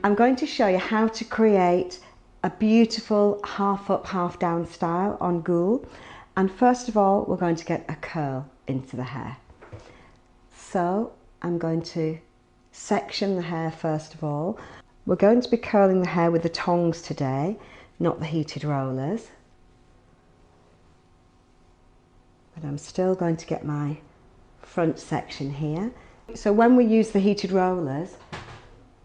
I'm going to show you how to create a beautiful half up, half down style on Gool. And first of all, we're going to get a curl into the hair. So I'm going to section the hair first of all. We're going to be curling the hair with the tongs today, not the heated rollers. But I'm still going to get my front section here. So when we use the heated rollers,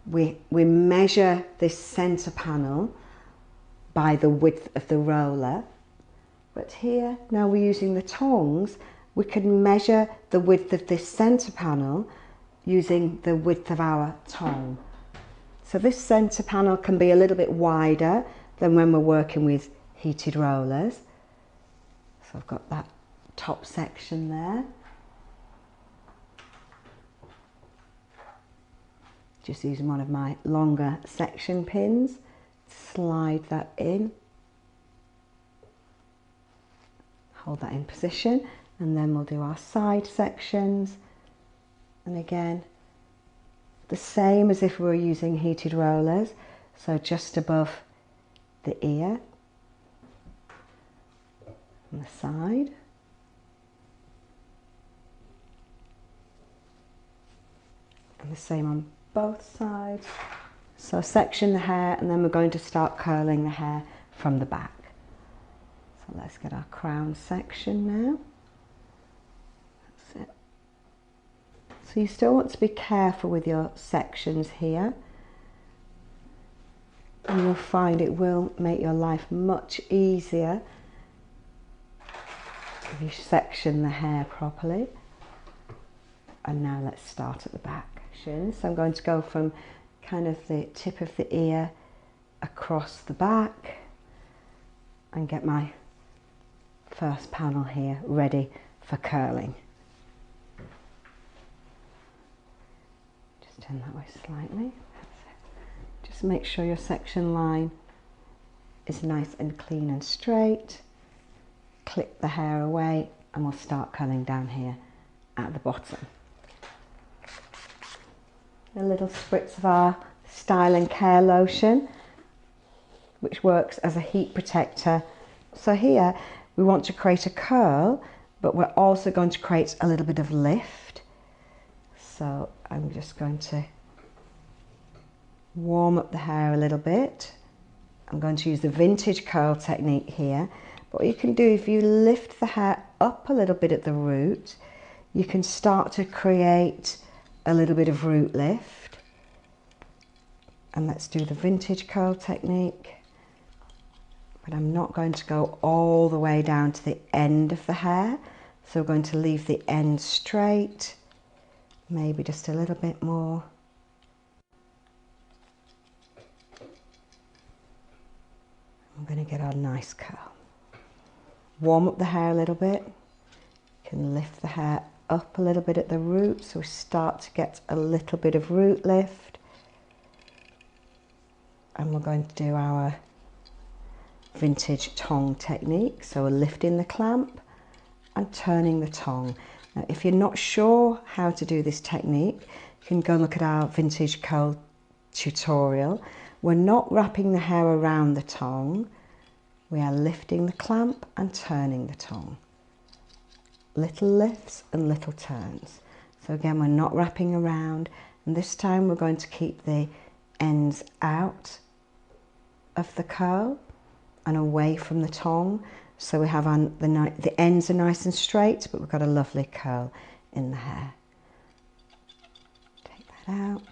we measure this center panel by the width of the roller. But here, now we're using the tongs, we can measure the width of this center panel using the width of our tong. So this center panel can be a little bit wider than when we're working with heated rollers. So I've got that top section there. Just using one of my longer section pins, slide that in, hold that in position, and then we'll do our side sections. And again, the same as if we were using heated rollers, so just above the ear on the side. And the same on both sides. So section the hair, and then we're going to start curling the hair from the back. So let's get our crown section now. That's it. So you still want to be careful with your sections here, and you'll find it will make your life much easier if you section the hair properly. And now let's start at the back. So I'm going to go from kind of the tip of the ear across the back and get my first panel here ready for curling. Just turn that way slightly. That's it. Just make sure your section line is nice and clean and straight. Clip the hair away and we'll start curling down here at the bottom. A little spritz of our Style and Care lotion, which works as a heat protector. So here we want to create a curl, but we're also going to create a little bit of lift. So I'm just going to warm up the hair a little bit. I'm going to use the vintage curl technique here. But what you can do, if you lift the hair up a little bit at the root, you can start to create a little bit of root lift. And let's do the vintage curl technique. But I'm not going to go all the way down to the end of the hair. So we're going to leave the end straight, maybe just a little bit more. I'm going to get our nice curl. Warm up the hair a little bit. You can lift the hair up a little bit at the root, so we start to get a little bit of root lift. And we're going to do our vintage tong technique. So we're lifting the clamp and turning the tong. Now, if you're not sure how to do this technique, you can go and look at our vintage curl tutorial. We're not wrapping the hair around the tong. We are lifting the clamp and turning the tong. Little lifts and little turns. So again, we're not wrapping around, and this time we're going to keep the ends out of the curl and away from the tong. So we have the ends are nice and straight, but we've got a lovely curl in the hair. Take that out.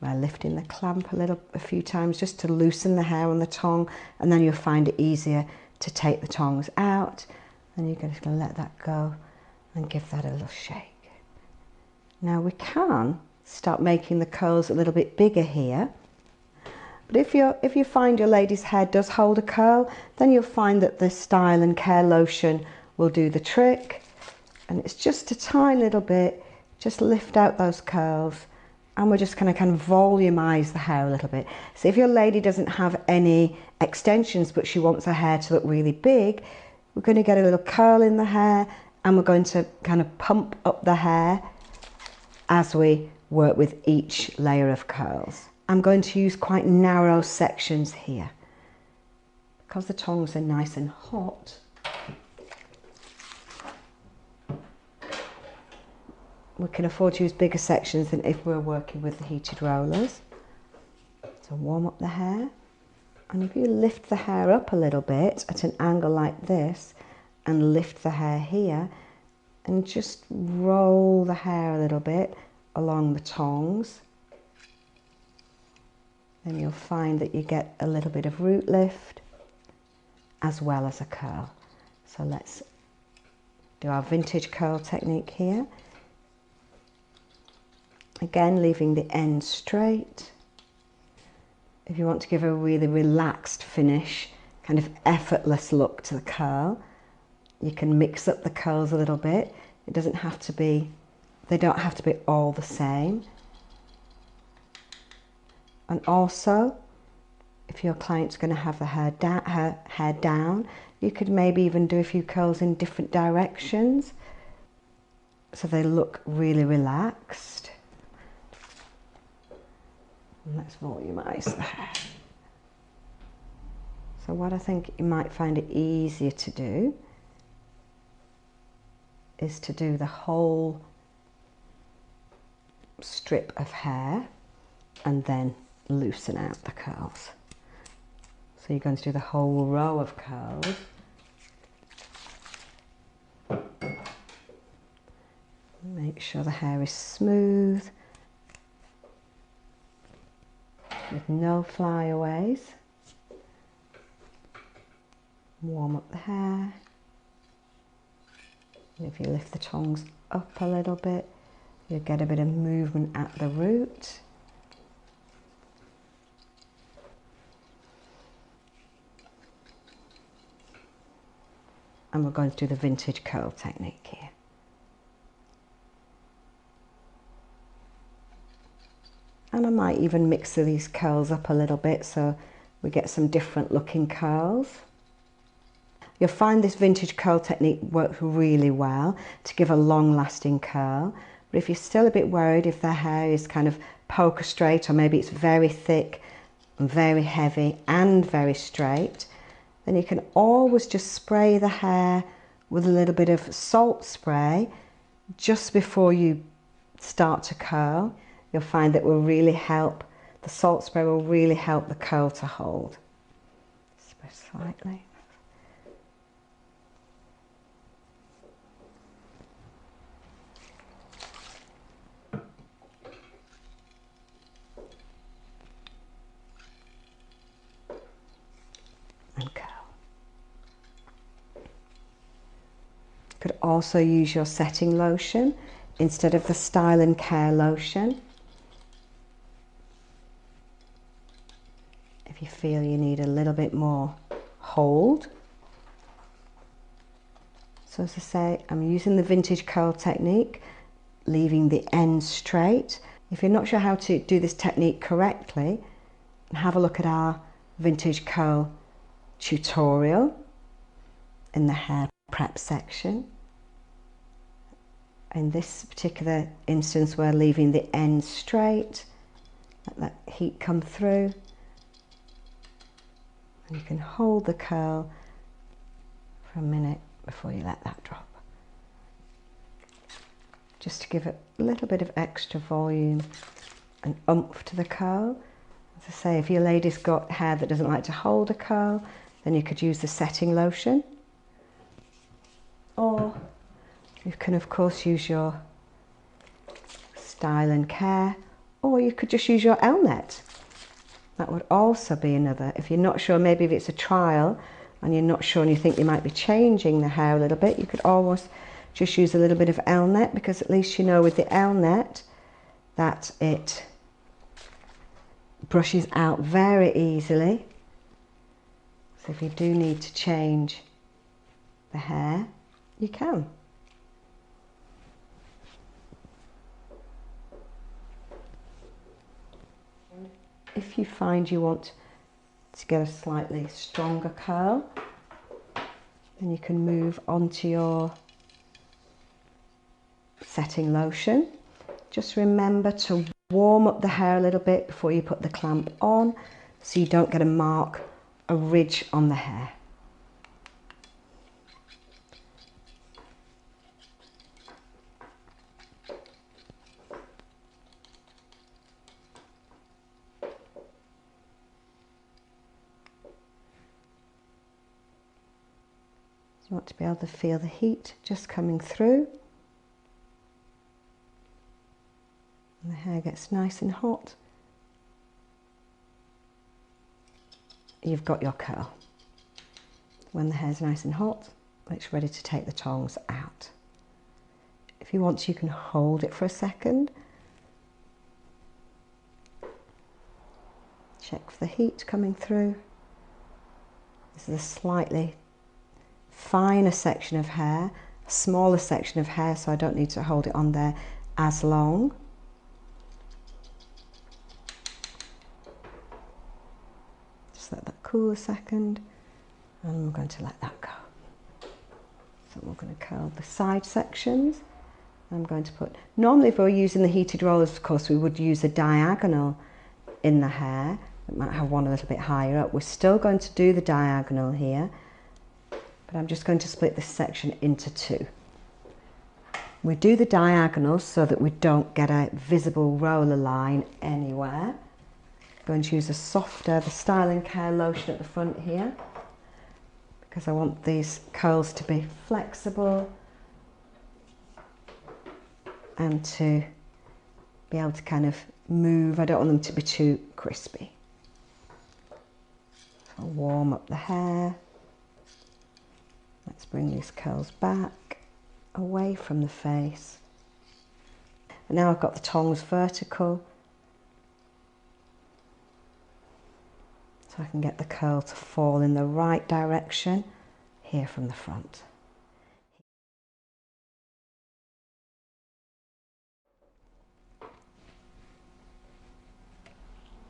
We're lifting the clamp a few times just to loosen the hair on the tong, and then you'll find it easier to take the tongs out. And you're just going to let that go and give that a little shake. Now we can start making the curls a little bit bigger here. But if you find your lady's hair does hold a curl, then you'll find that the Style and Care lotion will do the trick. And it's just a tiny little bit, just lift out those curls, and we're just going to kind of volumize the hair a little bit. So if your lady doesn't have any extensions but she wants her hair to look really big, we're going to get a little curl in the hair, and we're going to kind of pump up the hair as we work with each layer of curls. I'm going to use quite narrow sections here. Because the tongs are nice and hot, we can afford to use bigger sections than if we're working with the heated rollers. So warm up the hair, and if you lift the hair up a little bit at an angle like this and lift the hair here and just roll the hair a little bit along the tongs, then you'll find that you get a little bit of root lift as well as a curl. So let's do our vintage curl technique here. Again, leaving the end straight. If you want to give a really relaxed finish, kind of effortless look to the curl, you can mix up the curls a little bit. It doesn't have to be, they don't have to be all the same. And also, if your client's going to have the her hair down, you could maybe even do a few curls in different directions so they look really relaxed. And let's volumize the hair. So what I think you might find it easier to do is to do the whole strip of hair and then loosen out the curls. So you're going to do the whole row of curls. Make sure the hair is smooth with no flyaways. Warm up the hair. And if you lift the tongs up a little bit, you'll get a bit of movement at the root. And we're going to do the vintage curl technique here. And I might even mix these curls up a little bit so we get some different looking curls. You'll find this vintage curl technique works really well to give a long lasting curl. But if you're still a bit worried if the hair is kind of poker straight, or maybe it's very thick and very heavy and very straight, then you can always just spray the hair with a little bit of salt spray just before you start to curl. You'll find that will really help, the salt spray will really help the curl to hold. Spray slightly. And curl. You could also use your setting lotion instead of the Style and Care lotion. If you feel you need a little bit more hold. So as I say, I'm using the vintage curl technique, leaving the end straight. If you're not sure how to do this technique correctly, have a look at our vintage curl tutorial in the hair prep section. In this particular instance, we're leaving the end straight, let that heat come through, and you can hold the curl for a minute before you let that drop, just to give it a little bit of extra volume and oomph to the curl. As I say, if your lady's got hair that doesn't like to hold a curl, then you could use the setting lotion, or you can of course use your Style and Care, or you could just use your Elnet. That would also be another, if you're not sure, maybe if it's a trial and you're not sure and you think you might be changing the hair a little bit, you could almost just use a little bit of Elnet, because at least you know with the Elnet that it brushes out very easily. So if you do need to change the hair, you can. If you find you want to get a slightly stronger curl, then you can move onto your setting lotion. Just remember to Warm up the hair a little bit before you put the clamp on so you don't get a mark, a ridge on the hair. You want to be able to feel the heat just coming through. And the hair gets nice and hot. You've got your curl. When the hair's nice and hot, it's ready to take the tongs out. If you want to, you can hold it for a second. Check for the heat coming through. This is a slightly finer section of hair, a smaller section of hair, so I don't need to hold it on there as long. Just let that cool a second, and we're going to let that go. So we're going to curl the side sections. I'm going to put, normally if we're using the heated rollers, of course, we would use a diagonal in the hair. It might have one a little bit higher up. We're still going to do the diagonal here, but I'm just going to split this section into two. We do the diagonals so that we don't get a visible roller line anywhere. I'm going to use a softer, the Styling Care lotion at the front here, because I want these curls to be flexible and to be able to kind of move. I don't want them to be too crispy. So I'll warm up the hair. Let's bring these curls back, away from the face. And now I've got the tongs vertical, so I can get the curl to fall in the right direction here from the front.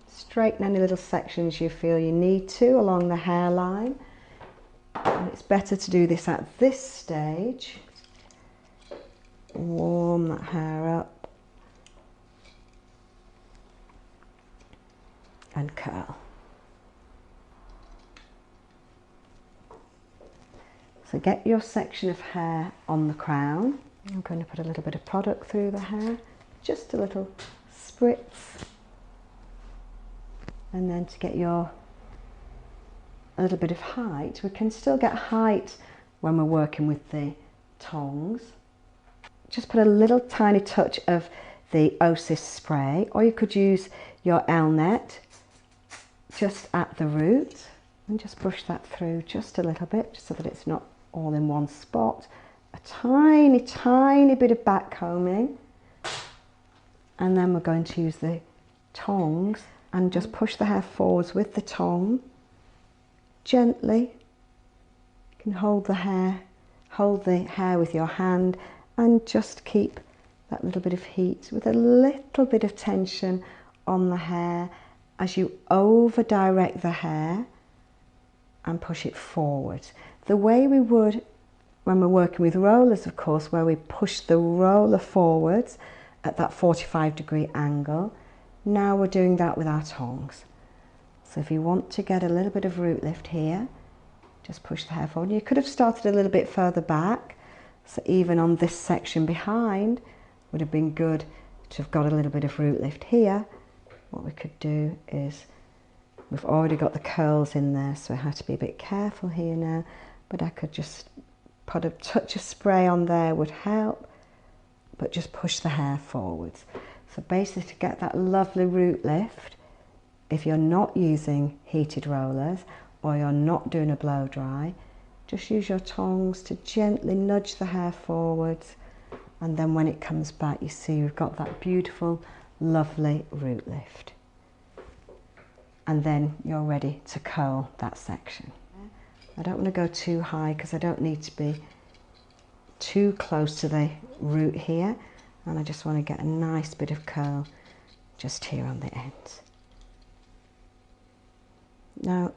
Straighten any little sections you feel you need to along the hairline. And it's better to do this at this stage. Warm that hair up and curl. So get your section of hair on the crown. I'm going to put a little bit of product through the hair, just a little spritz. And then to get a little bit of height, we can still get height when we're working with the tongs. Just put a little tiny touch of the Osis spray, or you could use your Elnet just at the root and just brush that through just a little bit, just so that it's not all in one spot. A tiny, tiny bit of back combing, and then we're going to use the tongs and just push the hair forwards with the tong gently. You can hold the hair with your hand and just keep that little bit of heat with a little bit of tension on the hair as you over direct the hair and push it forward. The way we would when we're working with rollers, of course, where we push the roller forwards at that 45-degree angle. Now we're doing that with our tongs. So if you want to get a little bit of root lift here, just push the hair forward. You could have started a little bit further back, so even on this section behind would have been good to have got a little bit of root lift here. What we could do is, we've already got the curls in there, so I have to be a bit careful here now, but I could just put a touch of spray on there would help, but just push the hair forwards. So basically, to get that lovely root lift, if you're not using heated rollers or you're not doing a blow dry, just use your tongs to gently nudge the hair forwards, and then when it comes back, you see we've got that beautiful, lovely root lift. And then you're ready to curl that section. I don't want to go too high because I don't need to be too close to the root here, and I just want to get a nice bit of curl just here on the ends. Now,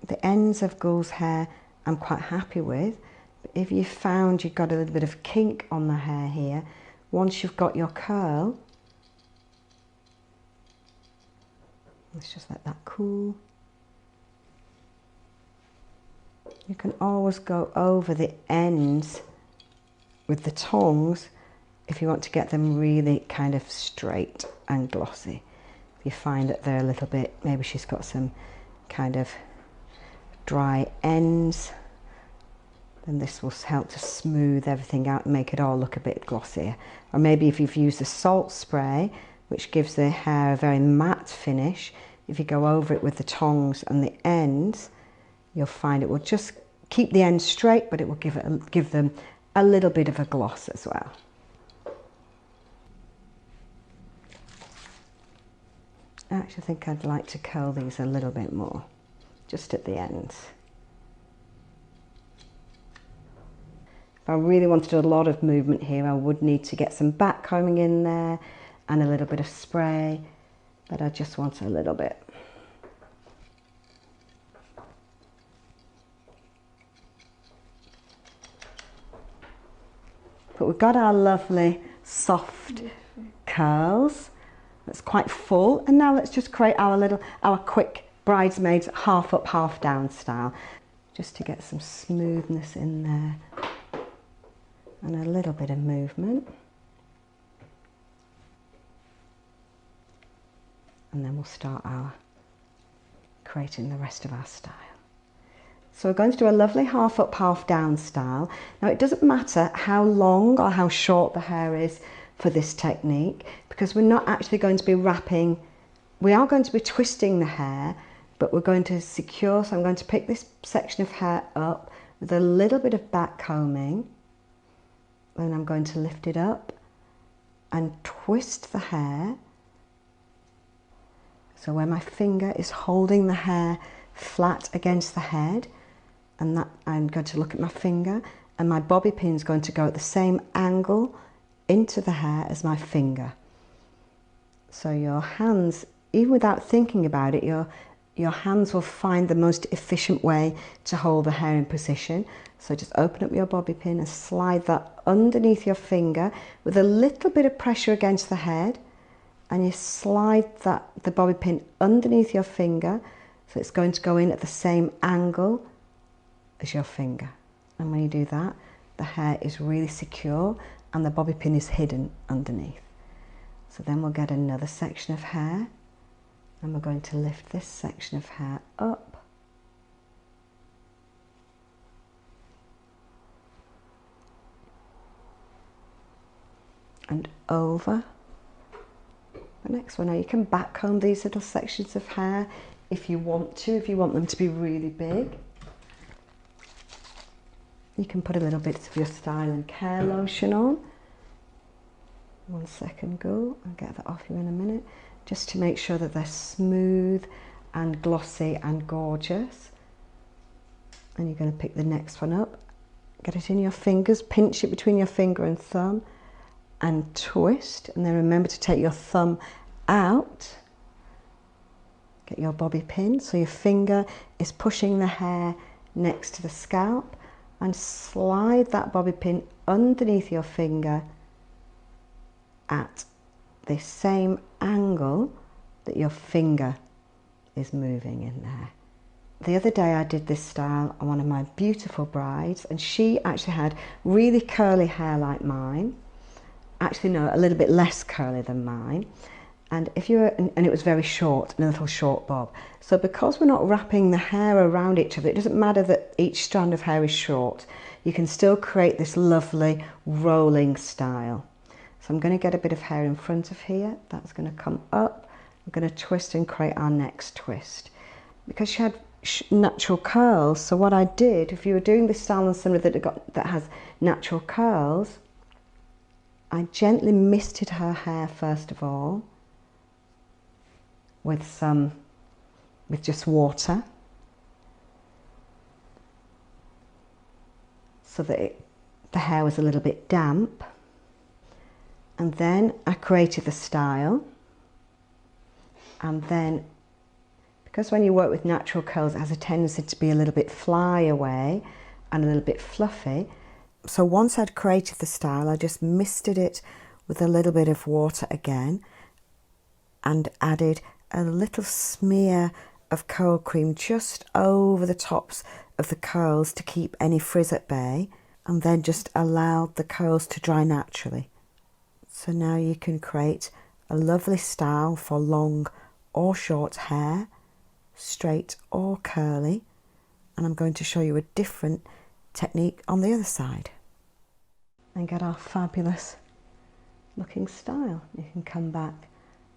the ends of Gul's hair I'm quite happy with, but if you found you've got a little bit of kink on the hair here, once you've got your curl, Let's just let that cool. You can always go over the ends with the tongs if you want to get them really kind of straight and glossy. If you find that they're a little bit, maybe she's got some kind of dry ends, then this will help to smooth everything out and make it all look a bit glossier. Or maybe if you've used a salt spray, which gives the hair a very matte finish, if you go over it with the tongs and the ends, you'll find it will just keep the ends straight, but it will give them a little bit of a gloss as well. I actually think I'd like to curl these a little bit more, just at the ends. If I really wanted a lot of movement here, I would need to get some back combing in there and a little bit of spray, but I just want a little bit. But we've got our lovely soft curls. That's quite full. And now let's just create our quick bridesmaids half up, half down style, just to get some smoothness in there and a little bit of movement. And then we'll start creating the rest of our style. So we're going to do a lovely half up, half down style. Now it doesn't matter how long or how short the hair is for this technique, because we're not actually going to be wrapping, we are going to be twisting the hair, but we're going to secure, so I'm going to pick this section of hair up with a little bit of back combing, then I'm going to lift it up and twist the hair. So where my finger is holding the hair flat against the head, and that I'm going to look at my finger, and my bobby pin is going to go at the same angle into the hair as my finger. So your hands, even without thinking about it, your hands will find the most efficient way to hold the hair in position. So just open up your bobby pin and slide that underneath your finger with a little bit of pressure against the head, and you slide the bobby pin underneath your finger, so it's going to go in at the same angle as your finger. And when you do that, the hair is really secure and the bobby pin is hidden underneath. So then we'll get another section of hair, and we're going to lift this section of hair up and over the next one. Now you can back comb these little sections of hair if you want to, if you want them to be really big. You can put a little bit of your Style and Care lotion on. 1 second, go. I'll get that off you in a minute, just to make sure that they're smooth and glossy and gorgeous. And you're going to pick the next one up, get it in your fingers, pinch it between your finger and thumb and twist, and then remember to take your thumb out. Get your bobby pin so your finger is pushing the hair next to the scalp, and slide that bobby pin underneath your finger at the same angle that your finger is moving in there. The other day I did this style on one of my beautiful brides, and she actually had really curly hair like mine. Actually no, a little bit less curly than mine. And it was very short, and a little short bob. So because we're not wrapping the hair around each other, it doesn't matter that each strand of hair is short. You can still create this lovely rolling style. So I'm going to get a bit of hair in front of here. That's going to come up. We're going to twist and create our next twist. Because she had natural curls, so what I did, if you were doing this style on somebody that has natural curls, I gently misted her hair first of all with just water, so that the hair was a little bit damp. And then I created the style, and then because when you work with natural curls it has a tendency to be a little bit fly away and a little bit fluffy. So once I'd created the style, I just misted it with a little bit of water again and added a little smear of curl cream just over the tops of the curls to keep any frizz at bay, and then just allow the curls to dry naturally. So now you can create a lovely style for long or short hair, straight or curly, and I'm going to show you a different technique on the other side. And get our fabulous looking style. You can come back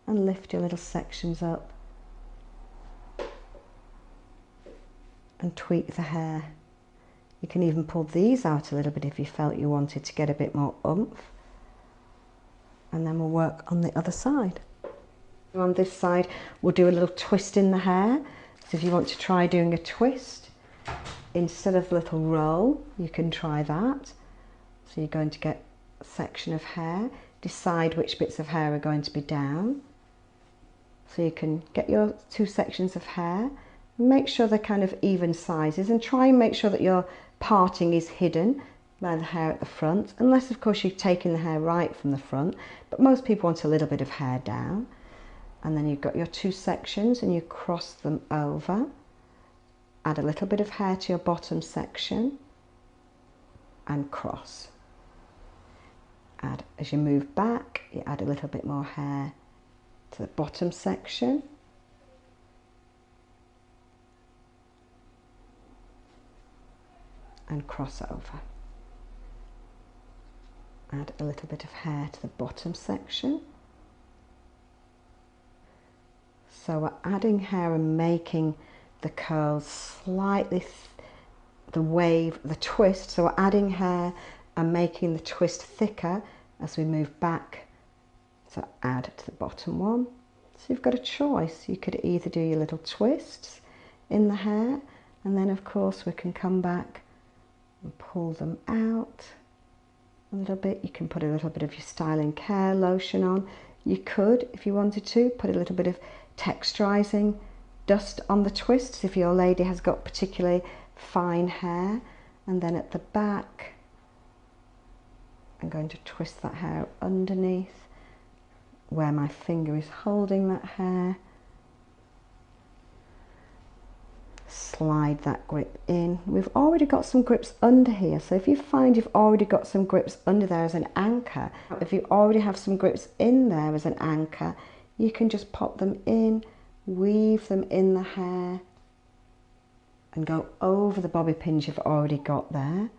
and lift your little sections up and tweak the hair. You can even pull these out a little bit if you felt you wanted to get a bit more oomph. And then we'll work on the other side. On this side, we'll do a little twist in the hair. So if you want to try doing a twist, instead of a little roll, you can try that. So you're going to get a section of hair, decide which bits of hair are going to be down. So you can get your two sections of hair, make sure they're kind of even sizes, and try and make sure that your parting is hidden by the hair at the front, unless of course you've taken the hair right from the front, but most people want a little bit of hair down. And then you've got your two sections and you cross them over, add a little bit of hair to your bottom section and cross. As you move back, you add a little bit more hair to the bottom section and cross over. Add a little bit of hair to the bottom section. So we're adding hair and making the curls slightly, the wave, the twist. So we're adding hair and making the twist thicker as we move back. So add to the bottom one. So you've got a choice. You could either do your little twists in the hair, and then of course we can come back and pull them out a little bit. You can put a little bit of your styling care lotion on. You could, if you wanted to, put a little bit of texturizing dust on the twists if your lady has got particularly fine hair. And then at the back, I'm going to twist that hair underneath where my finger is holding that hair. Slide that grip in. We've already got some grips under here, so if you find you've already got some grips under there as an anchor, if you already have some grips in there as an anchor, you can just pop them in, weave them in the hair and go over the bobby pins you've already got there.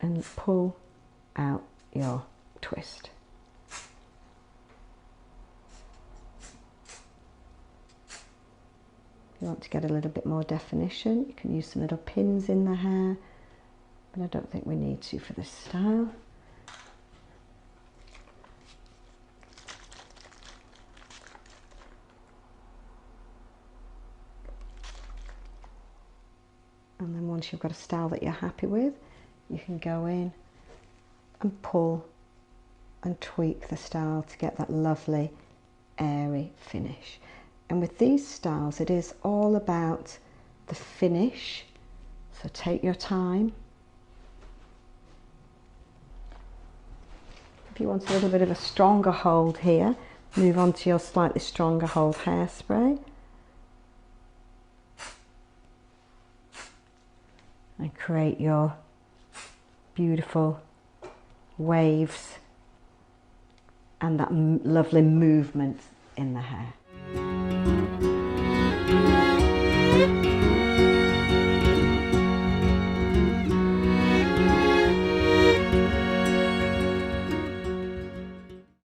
And pull out your twist. If you want to get a little bit more definition, you can use some little pins in the hair, but I don't think we need to for this style. And then once you've got a style that you're happy with, you can go in and pull and tweak the style to get that lovely airy finish. And with these styles, it is all about the finish. So take your time. If you want a little bit of a stronger hold here, move on to your slightly stronger hold hairspray. And create your beautiful waves and that lovely movement in the hair.